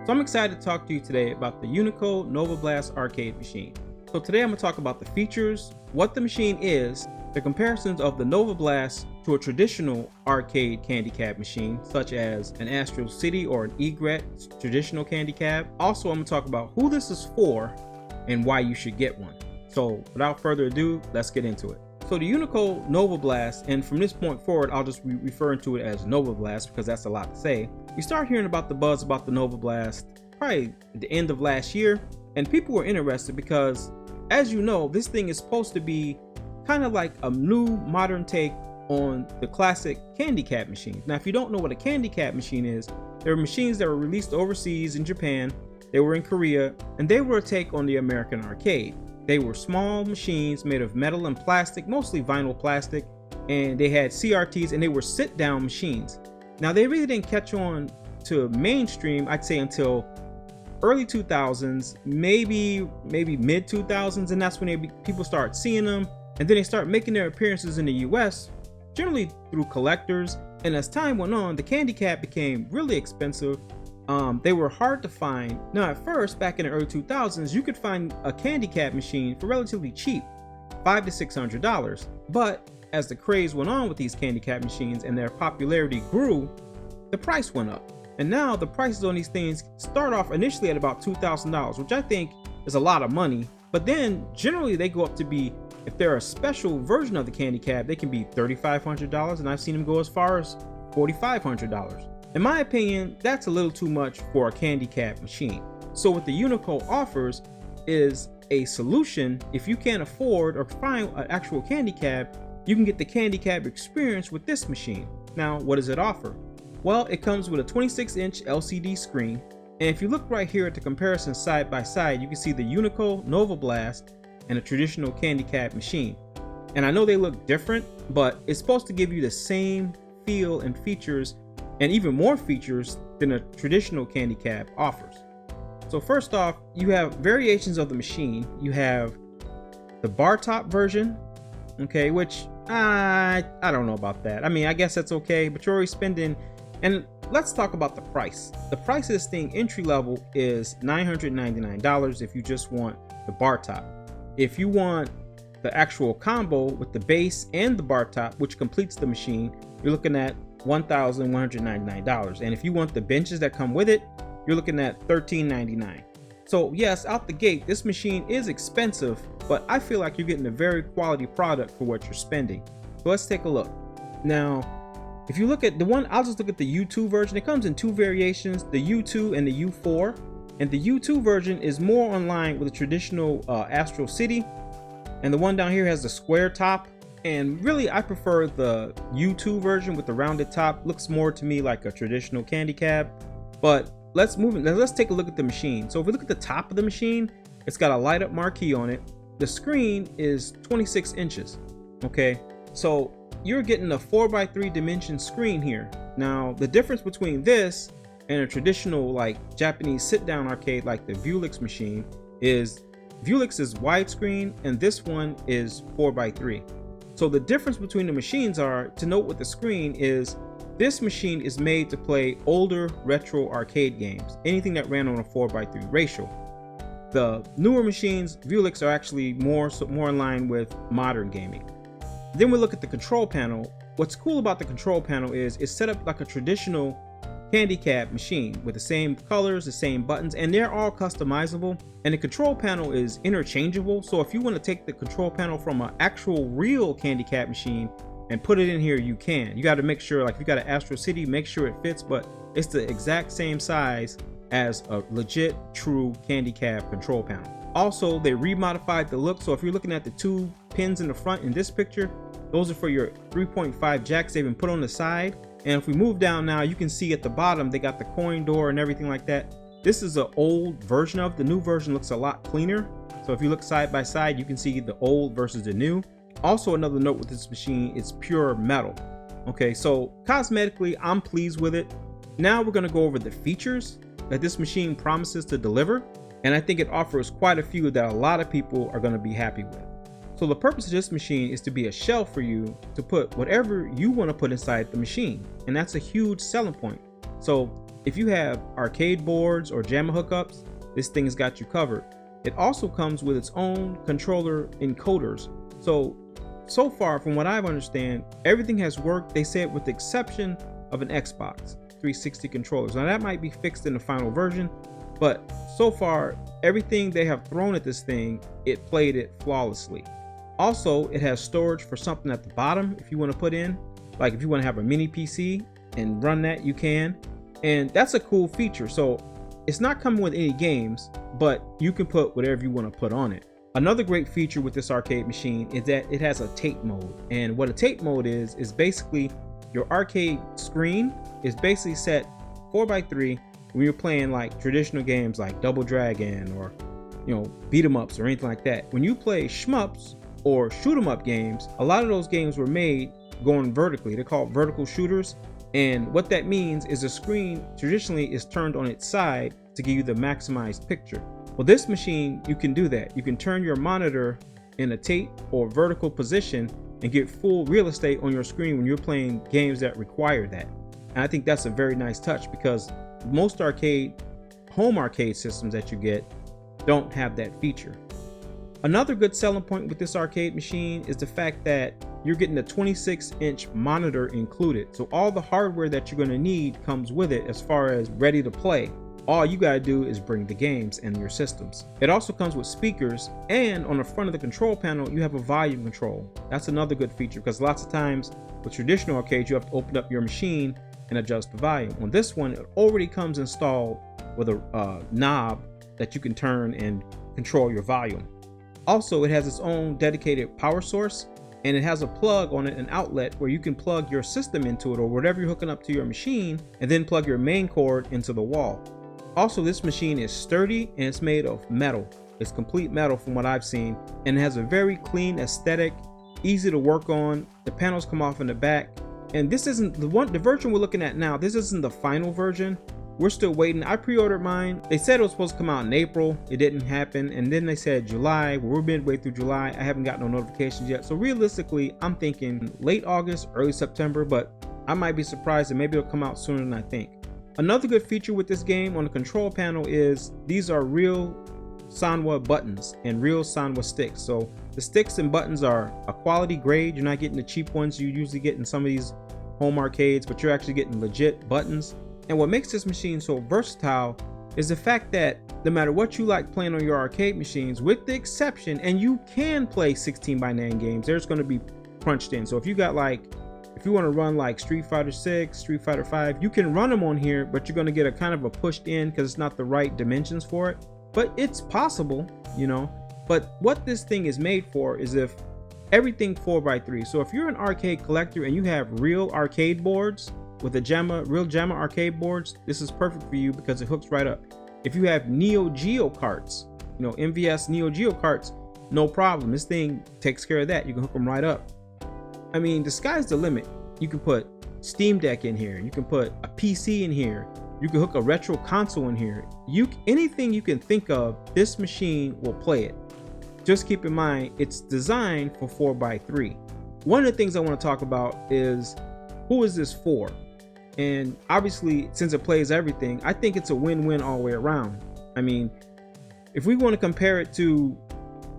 So I'm excited to talk to you today about the Unico Nova Blast arcade machine. So today I'm going to talk about the features, what the machine is, the comparisons of the Nova Blast to a traditional arcade candy cab machine, such as an Astro City or an Egret traditional candy cab. Also, I'm going to talk about who this is for and why you should get one. So without further ado, let's get into it. So the Unico Nova Blast, and from this point forward, I'll just be referring to it as Nova Blast because that's a lot to say. We start hearing about the buzz about the Nova Blast probably at the end of last year, and people were interested because, as you know, this thing is supposed to be kind of like a new modern take on the classic candy cab machine. Now, if you don't know what a candy cab machine is, they're machines that were released overseas in Japan, they were in Korea, and they were a take on the American arcade. They were small machines made of metal and plastic, mostly vinyl plastic, and they had CRTs, and they were sit-down machines. Now, they really didn't catch on to mainstream, I'd say, until early 2000s, maybe mid 2000s, and that's when people start seeing them, and then they start making their appearances in the US, generally through collectors. And as time went on, the candy cab became really expensive. They were hard to find. Now, at first, back in the early 2000s, you could find a candy cab machine for relatively cheap, $500 to $600. But as the craze went on with these candy cab machines and their popularity grew, the price went up. And now the prices on these things start off initially at about $2,000, which I think is a lot of money. But then generally they go up to be, if they're a special version of the candy cab, they can be $3,500, and I've seen them go as far as $4,500. In my opinion, that's a little too much for a candy cab machine. So what the Unico offers is a solution. If you can't afford or find an actual candy cab, you can get the candy cab experience with this machine. Now, what does it offer? Well, it comes with a 26-inch LCD screen, and if you look right here at the comparison side by side, you can see the Unico Nova Blast and a traditional candy cab machine. And I know they look different, but it's supposed to give you the same feel and features, and even more features than a traditional candy cab offers. So first off, you have variations of the machine. You have the bar top version, okay, which I don't know about that. I mean, I guess that's okay, but you're already spending. And let's talk about the price. The price of this thing entry level is $999 if you just want the bar top. If you want the actual combo with the base and the bar top, which completes the machine, you're looking at $1,199. And if you want the benches that come with it, you're looking at $1,399. So yes, out the gate, this machine is expensive, but I feel like you're getting a very quality product for what you're spending. So let's take a look. Now, if you look at the one, I'll just look at the U2 version. It comes in two variations, the U2 and the U4. And the U2 version is more in line with the traditional Astro City. And the one down here has the square top. And really, I prefer the U2 version with the rounded top. Looks more to me like a traditional candy cab. But let's move it. Let's take a look at the machine. So if we look at the top of the machine, it's got a light up marquee on it. The screen is 26 inches. Okay, so you're getting a 4x3 dimension screen here. Now, the difference between this and a traditional like Japanese sit-down arcade like the Vulix machine is Vulix is widescreen and this one is 4x3. So the difference between the machines are, to note with the screen, is this machine is made to play older retro arcade games, anything that ran on a 4x3 ratio. The newer machines, Vulix, are actually more in line with modern gaming. Then we look at the control panel. What's cool about the control panel is it's set up like a traditional candy cab machine with the same colors, the same buttons, and they're all customizable. And the control panel is interchangeable. So if you want to take the control panel from an actual real candy cab machine and put it in here, you can. You got to make sure, like if you got an Astro City, make sure it fits, but it's the exact same size as a legit true candy cab control panel. Also, they remodified the look. So if you're looking at the two pins in the front in this picture, those are for your 3.5 jacks they've been put on the side. And if we move down now, you can see at the bottom, they got the coin door and everything like that. This is an old version of, the new version looks a lot cleaner. So if you look side by side, you can see the old versus the new. Also, another note with this machine, it's pure metal. Okay, so cosmetically, I'm pleased with it. Now we're gonna go over the features that this machine promises to deliver. And I think it offers quite a few that a lot of people are gonna be happy with. So the purpose of this machine is to be a shelf for you to put whatever you want to put inside the machine. And that's a huge selling point. So if you have arcade boards or JAMA hookups, this thing's got you covered. It also comes with its own controller encoders. So far, from what I understand, everything has worked, they said, with the exception of an Xbox 360 controllers. Now that might be fixed in the final version, but so far, everything they have thrown at this thing, it played it flawlessly. Also, it has storage for something at the bottom if you want to put in, like if you want to have a mini PC and run that, you can. And that's a cool feature. So it's not coming with any games, but you can put whatever you want to put on it. Another great feature with this arcade machine is that it has a tape mode. And what a tape mode is basically your arcade screen is basically set 4:3 when you're playing like traditional games like Double Dragon or, beat 'em ups or anything like that. When you play shmups or shoot 'em up games, a lot of those games were made going vertically. They're called vertical shooters. And what that means is the screen traditionally is turned on its side to give you the maximized picture. Well, this machine, you can do that. You can turn your monitor in a tape or vertical position and get full real estate on your screen when you're playing games that require that. And I think that's a very nice touch because most home arcade systems that you get don't have that feature. Another good selling point with this arcade machine is the fact that you're getting a 26-inch monitor included. So all the hardware that you're going to need comes with it as far as ready to play. All you gotta do is bring the games and your systems. It also comes with speakers, and on the front of the control panel, you have a volume control. That's another good feature because lots of times with traditional arcades, you have to open up your machine and adjust the volume. On this one, it already comes installed with a knob that you can turn and control your volume. Also, it has its own dedicated power source, and it has a plug on it, an outlet where you can plug your system into it or whatever you're hooking up to your machine, and then plug your main cord into the wall. Also, this machine is sturdy and it's made of metal. It's complete metal from what I've seen, and it has a very clean aesthetic, easy to work on. The panels come off in the back, and this isn't the version we're looking at now. This isn't the final version. We're still waiting. I pre-ordered mine. They said it was supposed to come out in April. It didn't happen, and then they said July. We're midway through July. I haven't got no notifications yet. So realistically, I'm thinking late August, early September, but I might be surprised and maybe it'll come out sooner than I think. Another good feature with this game on the control panel is these are real Sanwa buttons and real Sanwa sticks. So the sticks and buttons are a quality grade. You're not getting the cheap ones you usually get in some of these home arcades, but you're actually getting legit buttons. And what makes this machine so versatile is the fact that no matter what you like playing on your arcade machines, with the exception, and you can play 16:9 games, there's going to be crunched in. So if you want to run like Street Fighter 6, Street Fighter 5, you can run them on here, but you're going to get a kind of a pushed in because it's not the right dimensions for it. But it's possible, But what this thing is made for is if everything 4:3. So if you're an arcade collector and you have real arcade boards with real JAMA arcade boards, this is perfect for you because it hooks right up. If you have Neo Geo carts, MVS Neo Geo carts, no problem. This thing takes care of that. You can hook them right up. I mean, the sky's the limit. You can put Steam Deck in here. You can put a PC in here. You can hook a retro console in here. Anything you can think of, this machine will play it. Just keep in mind, it's designed for 4:3. One of the things I want to talk about is, who is this for? And obviously, since it plays everything, I think it's a win-win all the way around. I mean, if we want to compare it to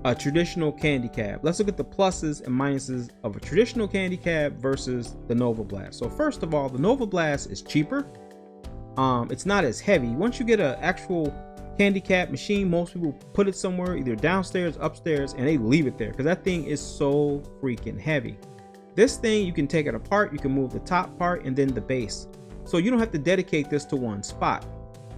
a traditional candy cab, let's look at the pluses and minuses of a traditional candy cab versus the Nova Blast. So first of all, the Nova Blast is cheaper. It's not as heavy. Once you get an actual candy cab machine, most people put it somewhere, either downstairs, upstairs, and they leave it there because that thing is so freaking heavy. This thing, you can take it apart, you can move the top part and then the base. So you don't have to dedicate this to one spot.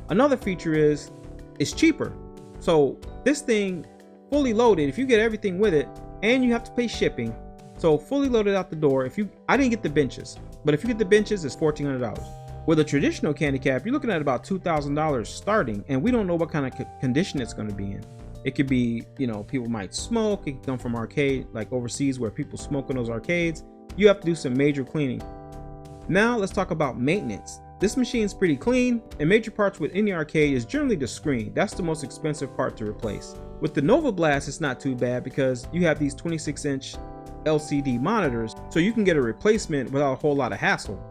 Another feature is it's cheaper. So this thing, fully loaded, if you get everything with it, and you have to pay shipping, so fully loaded out the door. I didn't get the benches, but if you get the benches, it's $1,400. With a traditional candy cab, you're looking at about $2,000 starting, and we don't know what kind of condition it's going to be in. It could be, people might smoke. It can come from arcade, like overseas where people smoke in those arcades. You have to do some major cleaning. Now let's talk about maintenance. This machine's pretty clean, and major parts with any arcade is generally the screen. That's the most expensive part to replace. With the Nova Blast, it's not too bad because you have these 26-inch LCD monitors, so you can get a replacement without a whole lot of hassle.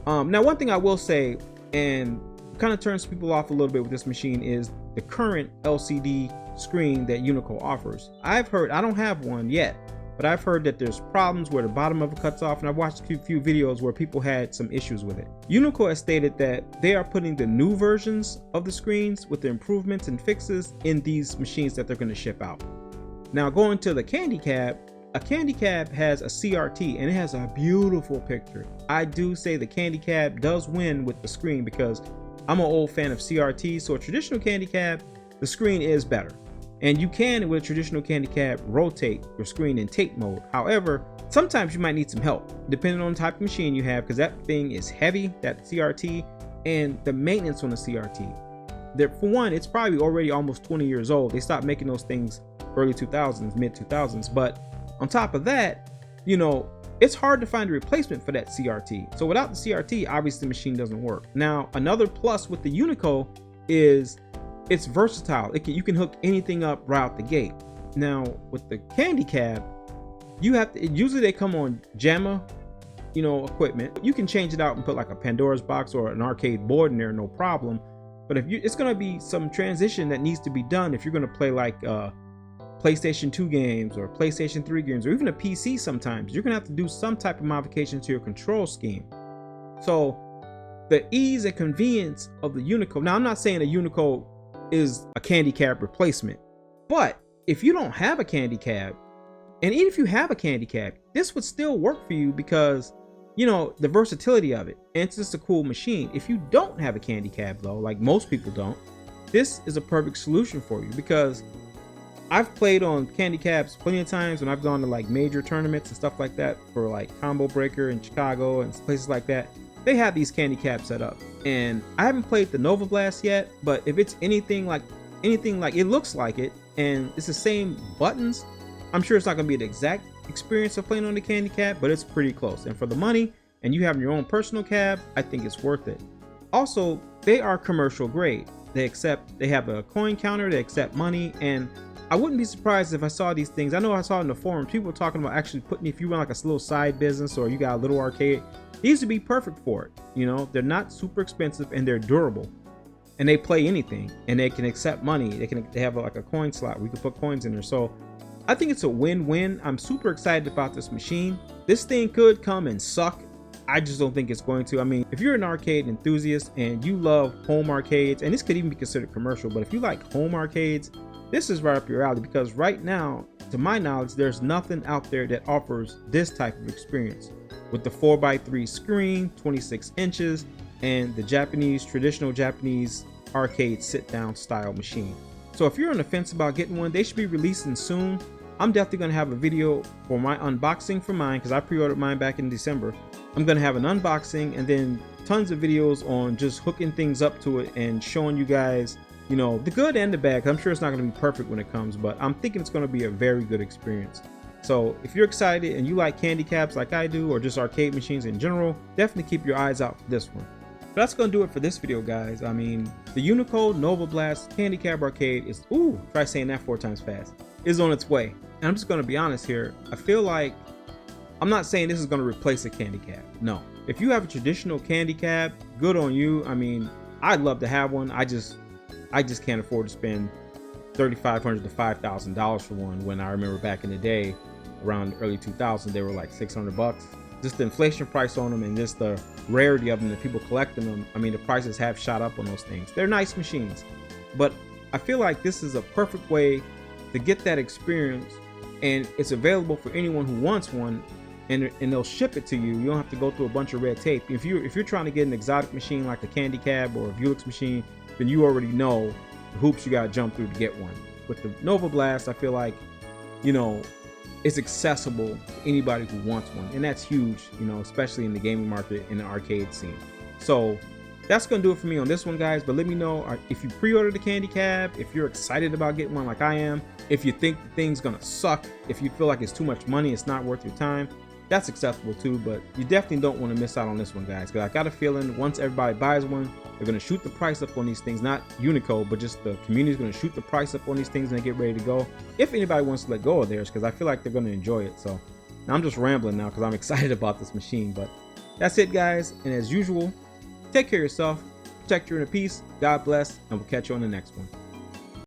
Now, one thing I will say, and kind of turns people off a little bit with this machine is the current LCD screen that Unico offers. I've heard, I don't have one yet, but I've heard that there's problems where the bottom of it cuts off, and I've watched a few videos where people had some issues with it. Unico has stated that they are putting the new versions of the screens with the improvements and fixes in these machines that they're going to ship out. Now, going to the Candy Cab, a Candy Cab has a CRT and it has a beautiful picture. I do say the Candy Cab does win with the screen because I'm an old fan of CRT. So a traditional Candy Cab, the screen is better. And you can, with a traditional Candy Cab, rotate your screen in tape mode. However, sometimes you might need some help depending on the type of machine you have, because that thing is heavy, that CRT, and the maintenance on the CRT. For one, it's probably already almost 20 years old. They stopped making those things early 2000s, mid 2000s. But on top of that, you know, it's hard to find a replacement for that CRT. So without the CRT, obviously the machine doesn't work. Now, another plus with the Unico is it's versatile. You can hook anything up right out the gate. Now with the Candy Cab, you have to, usually they come on JAMA, you know, equipment. You can change it out and put like a Pandora's box or an arcade board in there, no problem. But if you, it's going to be some transition that needs to be done if you're going to play like PlayStation 2 games or PlayStation 3 games or even a PC. Sometimes you're going to have to do some type of modification to your control scheme. So the ease and convenience of the Unico. Now, I'm not saying a Unico is a Candy Cab replacement, but if you don't have a Candy Cab, and even if you have a Candy Cab, this would still work for you because, you know, the versatility of it, and it's just a cool machine. If you don't have a Candy Cab though, like most people don't, this is a perfect solution for you, because I've played on Candy Cabs plenty of times when I've gone to like major tournaments and stuff like that for like Combo Breaker in Chicago and places like that. They have these Candy Cabs set up, and I haven't played the Nova Blast yet, but if it's anything like it looks like it and it's the same buttons, I'm sure it's not going to be the exact experience of playing on the Candy Cab, but it's pretty close. And for the money, and you have your own personal cab, I think it's worth it. Also, they are commercial grade. They have a coin counter, they accept money, and I wouldn't be surprised if I saw these things. I know I saw in the forum people talking about actually putting, if you run like a little side business or you got a little arcade, these would be perfect for it. You know, they're not super expensive and they're durable, and they play anything, and they can accept money. They have like a coin slot where you can put coins in there. So I think it's a win-win. I'm super excited about this machine. This thing could come and suck. I just don't think it's going to. I mean, if you're an arcade enthusiast and you love home arcades, and this could even be considered commercial, but if you like home arcades, this is right up your alley, because right now, to my knowledge, there's nothing out there that offers this type of experience with the 4x3 screen, 26 inches, and the traditional Japanese arcade sit-down style machine. So if you're on the fence about getting one, they should be releasing soon. I'm definitely going to have a video for my unboxing for mine, because I pre-ordered mine back in December. I'm going to have an unboxing and then tons of videos on just hooking things up to it and showing you guys, you know, the good and the bad. I'm sure it's not going to be perfect when it comes, but I'm thinking it's going to be a very good experience. So if you're excited and you like Candy Cabs like I do, or just arcade machines in general, definitely keep your eyes out for this one. But that's going to do it for this video, guys. I mean, the Unico Nova Blast Candy Cab Arcade is, try saying that 4 times fast, is on its way. And I'm just going to be honest here. I feel like, I'm not saying this is going to replace a Candy Cab. No. If you have a traditional Candy Cab, good on you. I mean, I'd love to have one. I just can't afford to spend $3,500 to $5,000 for one, when I remember back in the day, around early 2000, they were like $600. Just the inflation price on them and just the rarity of them and people collecting them. I mean, the prices have shot up on those things. They're nice machines, but I feel like this is a perfect way to get that experience, and it's available for anyone who wants one, and they'll ship it to you. You don't have to go through a bunch of red tape. If you're trying to get an exotic machine like a Candy Cab or a Buick's machine, then you already know the hoops you gotta jump through to get one. With the Nova Blast, I feel like, you know, it's accessible to anybody who wants one, and that's huge, you know, especially in the gaming market, in the arcade scene. So that's gonna do it for me on this one, guys. But let me know if you pre-ordered the Candy Cab, if you're excited about getting one like I am, if you think the thing's gonna suck, if you feel like it's too much money, it's not worth your time, that's acceptable too. But you definitely don't want to miss out on this one, guys, because I got a feeling once everybody buys one, they're going to shoot the price up on these things. Not Unico, but just the community's going to shoot the price up on these things and they get ready to go, if anybody wants to let go of theirs, because I feel like they're going to enjoy it. So now I'm just rambling now because I'm excited about this machine. But that's it, guys, and as usual, take care of yourself, Protect your inner peace. God bless, and we'll catch you on the next one.